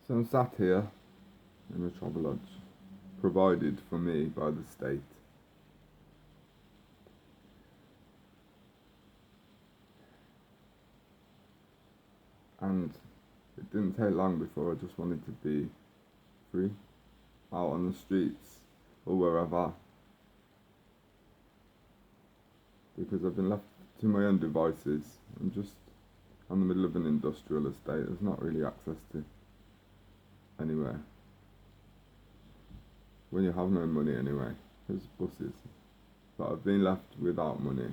So I'm sat here in a travel lodge provided for me by the state. And it didn't take long before I just wanted to be free, out on the streets or wherever. Because I've been left to my own devices. I'm just on the middle of an industrial estate. There's not really access to anywhere. When you have no money anyway, there's buses. But I've been left without money.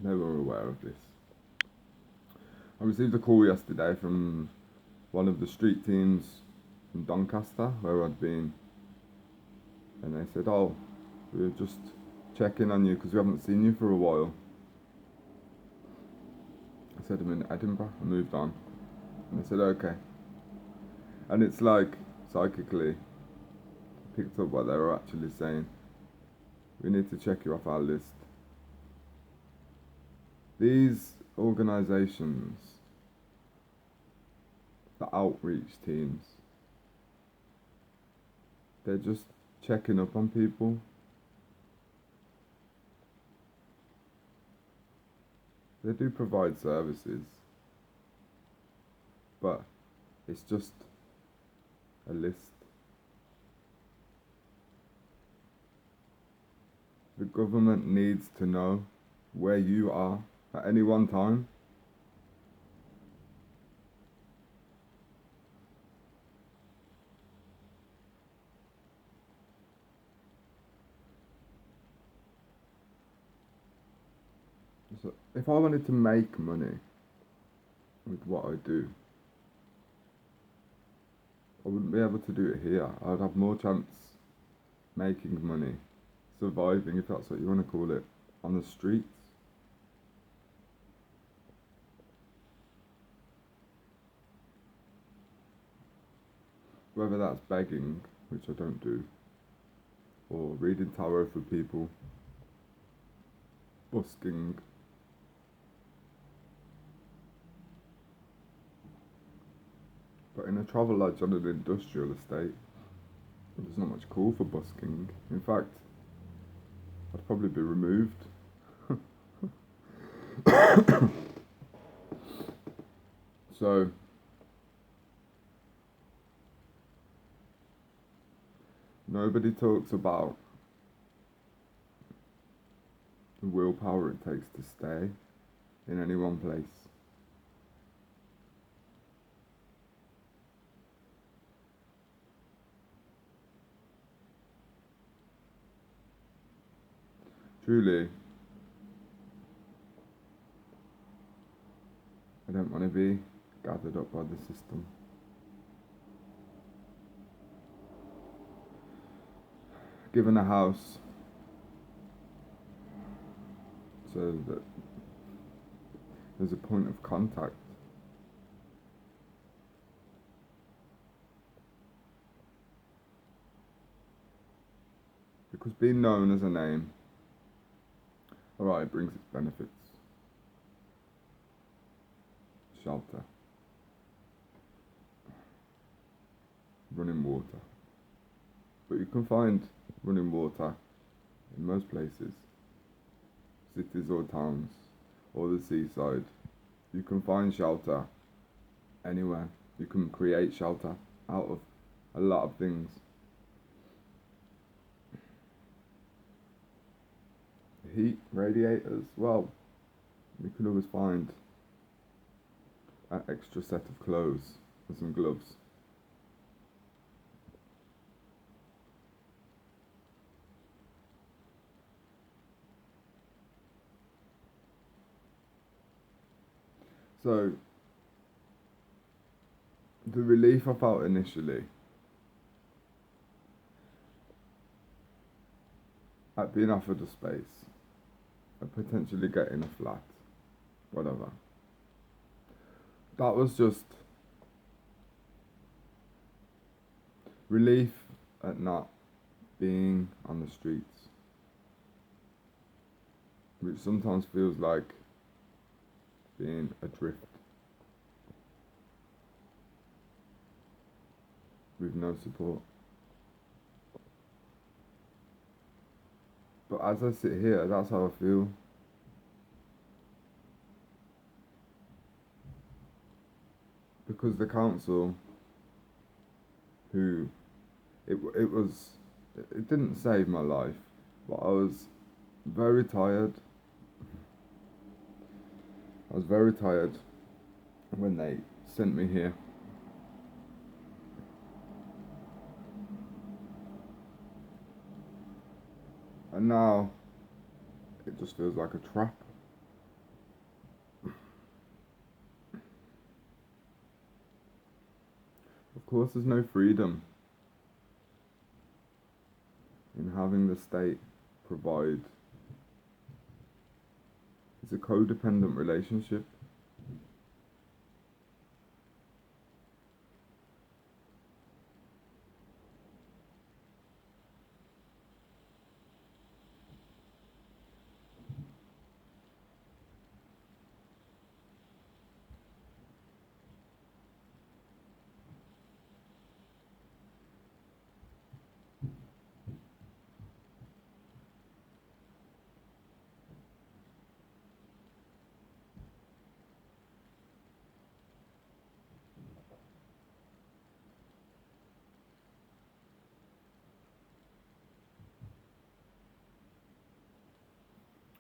They were aware of this. I received a call yesterday from one of the street teams in Doncaster where I'd been, and they said, "Oh, we were just checking on you because we haven't seen you for a while." I said, "I'm in Edinburgh." I moved on, and they said, "Okay." And it's like psychically picked up what they were actually saying. We need to check you off our list. These organisations, the outreach teams, they're just checking up on people. They do provide services, but it's just a list. The government needs to know where you are at any one time. So if I wanted to make money with what I do, I wouldn't be able to do it here. I'd have more chance making money, surviving, if that's what you want to call it, on the streets. Whether that's begging, which I don't do, or reading tarot for people, busking. But in a travel lodge on an industrial estate, there's not much call for busking. In fact, I'd probably be removed. So, nobody talks about the willpower it takes to stay in any one place. Truly, I don't want to be gathered up by the system. Given a house so that there's a point of contact. Because being known as a name, alright, it brings its benefits. Shelter. Running water. But you can find running water in most places. Cities or towns, or the seaside. You can find shelter anywhere. You can create shelter out of a lot of things. Heat, radiators, well, you can always find an extra set of clothes and some gloves. So, the relief I felt initially at being offered a space, at potentially getting a flat, whatever, that was just relief at not being on the streets, which sometimes feels like being adrift. no support. But as I sit here, that's how I feel. Because the council, who, it didn't save my life, but I was very tired. I was very tired when they sent me here. And now, it just feels like a trap. Of course, there's no freedom in having the state provide. It's a codependent relationship.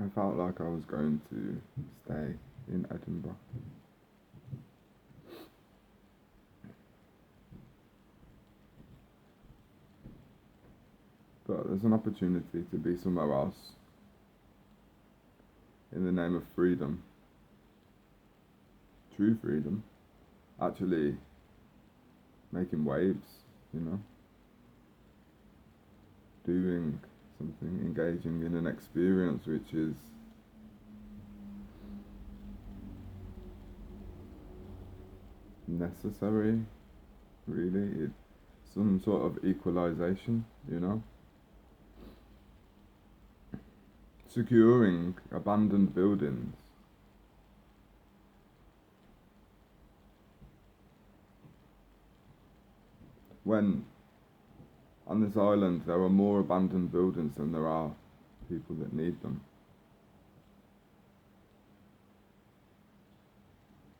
I felt like I was going to stay in Edinburgh. But there's an opportunity to be somewhere else in the name of freedom. True freedom. Actually making waves, you know? Doing something, engaging in an experience which is necessary, really. It's some sort of equalization, you know? Securing abandoned buildings. When on this island there are more abandoned buildings than there are people that need them.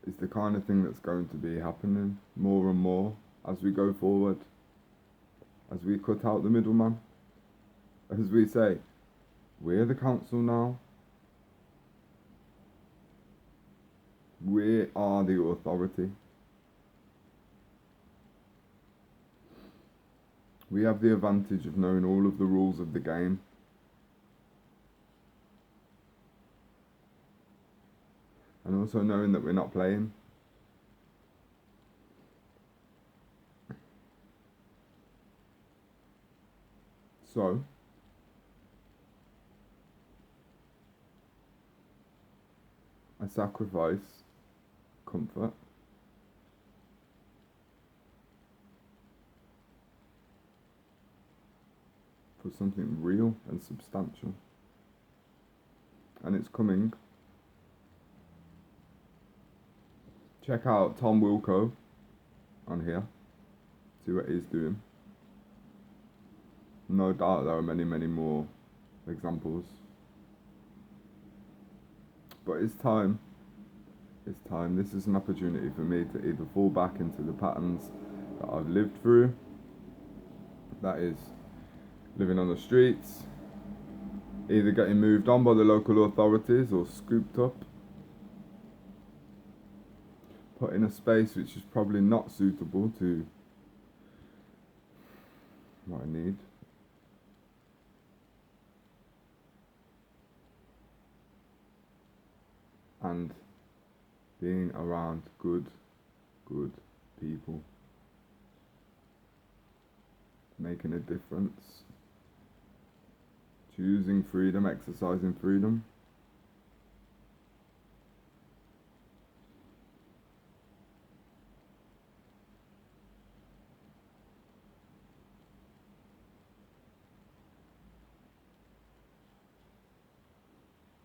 It's the kind of thing that's going to be happening more and more as we go forward, as we cut out the middleman, as we say, we're the council now, we are the authority. We have the advantage of knowing all of the rules of the game. And also knowing that we're not playing. So, I sacrifice comfort for something real and substantial. And it's coming. Check out Tom Wilco on here. See what he's doing. No doubt there are many, many more examples. But it's time. It's time. This is an opportunity for me to either fall back into the patterns that I've lived through. That is living on the streets, either getting moved on by the local authorities or scooped up, put in a space which is probably not suitable to what I need. And being around good people, making a difference, choosing freedom, exercising freedom.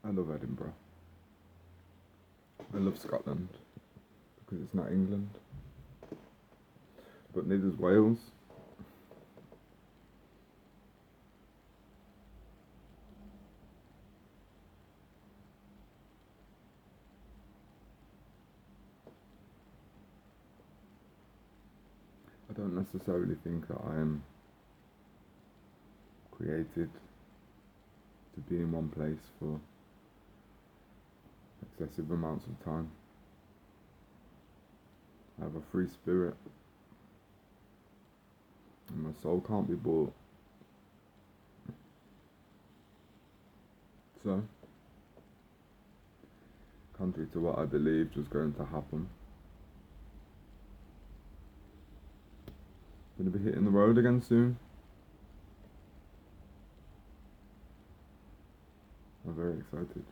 I love Edinburgh. I love Scotland because it's not England, but neither's Wales. I don't necessarily think that I am created to be in one place for excessive amounts of time. I have a free spirit, and my soul can't be bought. So, contrary to what I believed was going to happen, I'm going to be hitting the road again soon. I'm very excited.